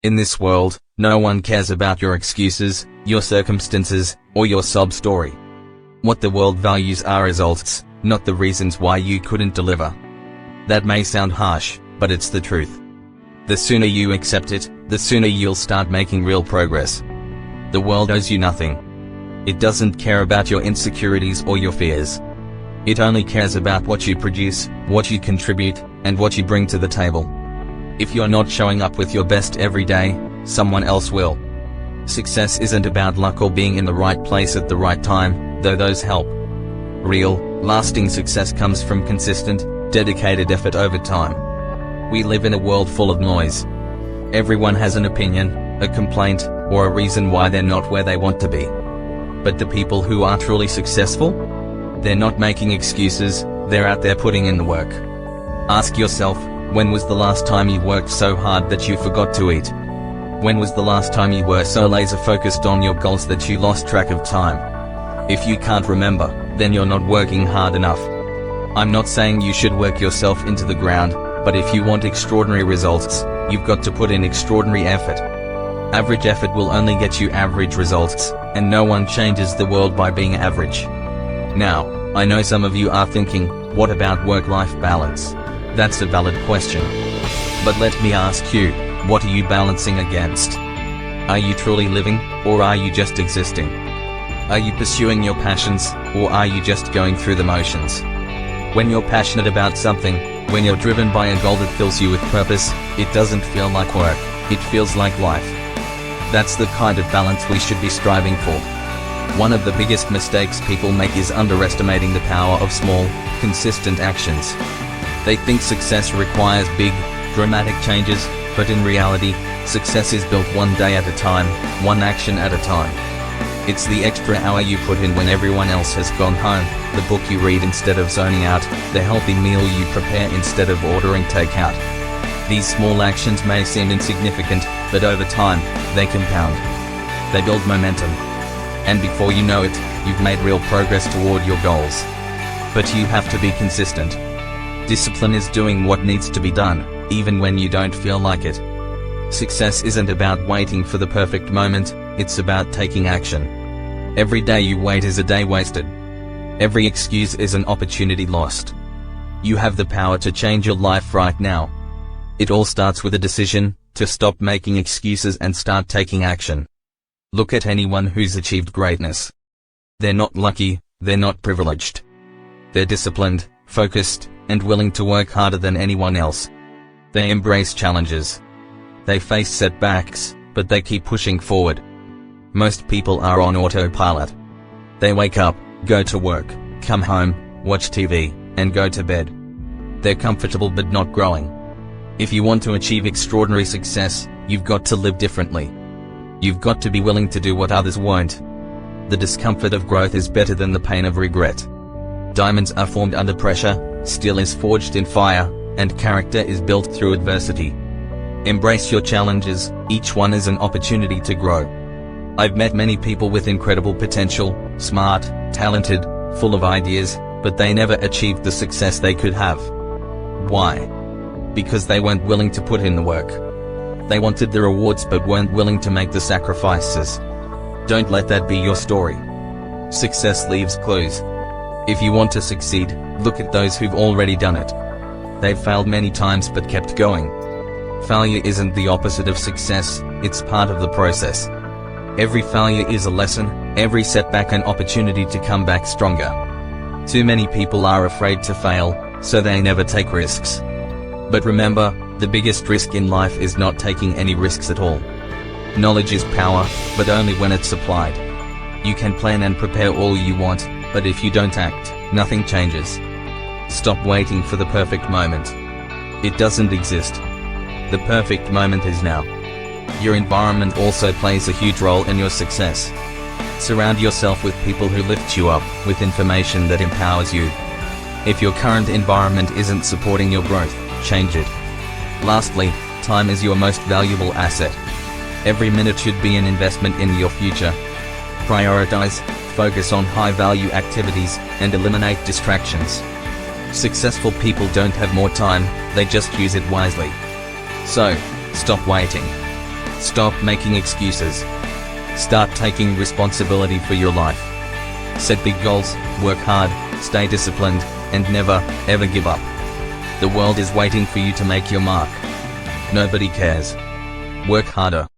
In this world, no one cares about your excuses, your circumstances, or your sob story. What the world values are results, not the reasons why you couldn't deliver. That may sound harsh, but it's the truth. The sooner you accept it, the sooner you'll start making real progress. The world owes you nothing. It doesn't care about your insecurities or your fears. It only cares about what you produce, what you contribute, and what you bring to the table. If you're not showing up with your best every day, someone else will. Success isn't about luck or being in the right place at the right time, though those help. Real, lasting success comes from consistent, dedicated effort over time. We live in a world full of noise. Everyone has an opinion, a complaint, or a reason why they're not where they want to be. But the people who are truly successful? They're not making excuses, they're out there putting in the work. Ask yourself, when was the last time you worked so hard that you forgot to eat? When was the last time you were so laser focused on your goals that you lost track of time? If you can't remember, then you're not working hard enough. I'm not saying you should work yourself into the ground, but if you want extraordinary results, you've got to put in extraordinary effort. Average effort will only get you average results, and no one changes the world by being average. Now, I know some of you are thinking, what about work-life balance? That's a valid question. But let me ask you, what are you balancing against? Are you truly living, or are you just existing? Are you pursuing your passions, or are you just going through the motions? When you're passionate about something, when you're driven by a goal that fills you with purpose, it doesn't feel like work, it feels like life. That's the kind of balance we should be striving for. One of the biggest mistakes people make is underestimating the power of small, consistent actions. They think success requires big, dramatic changes, but in reality, success is built one day at a time, one action at a time. It's the extra hour you put in when everyone else has gone home, the book you read instead of zoning out, the healthy meal you prepare instead of ordering takeout. These small actions may seem insignificant, but over time, they compound. They build momentum. And before you know it, you've made real progress toward your goals. But you have to be consistent. Discipline is doing what needs to be done, even when you don't feel like it. Success isn't about waiting for the perfect moment, it's about taking action. Every day you wait is a day wasted. Every excuse is an opportunity lost. You have the power to change your life right now. It all starts with a decision, to stop making excuses and start taking action. Look at anyone who's achieved greatness. They're not lucky, they're not privileged. They're disciplined, focused, and willing to work harder than anyone else. They embrace challenges. They face setbacks, but they keep pushing forward. Most people are on autopilot. They wake up, go to work, come home, watch TV, and go to bed. They're comfortable but not growing. If you want to achieve extraordinary success, you've got to live differently. You've got to be willing to do what others won't. The discomfort of growth is better than the pain of regret. Diamonds are formed under pressure, steel is forged in fire, and character is built through adversity. Embrace your challenges, each one is an opportunity to grow. I've met many people with incredible potential, smart, talented, full of ideas, but they never achieved the success they could have. Why? Because they weren't willing to put in the work. They wanted the rewards but weren't willing to make the sacrifices. Don't let that be your story. Success leaves clues. If you want to succeed, look at those who've already done it. They've failed many times but kept going. Failure isn't the opposite of success, it's part of the process. Every failure is a lesson, every setback an opportunity to come back stronger. Too many people are afraid to fail, so they never take risks. But remember, the biggest risk in life is not taking any risks at all. Knowledge is power, but only when it's applied. You can plan and prepare all you want, but if you don't act, nothing changes. Stop waiting for the perfect moment. It doesn't exist. The perfect moment is now. Your environment also plays a huge role in your success. Surround yourself with people who lift you up, with information that empowers you. If your current environment isn't supporting your growth, change it. Lastly, time is your most valuable asset. Every minute should be an investment in your future. Prioritize, focus on high-value activities, and eliminate distractions. Successful people don't have more time, they just use it wisely. So, stop waiting. Stop making excuses. Start taking responsibility for your life. Set big goals, work hard, stay disciplined, and never, ever give up. The world is waiting for you to make your mark. Nobody cares. Work harder.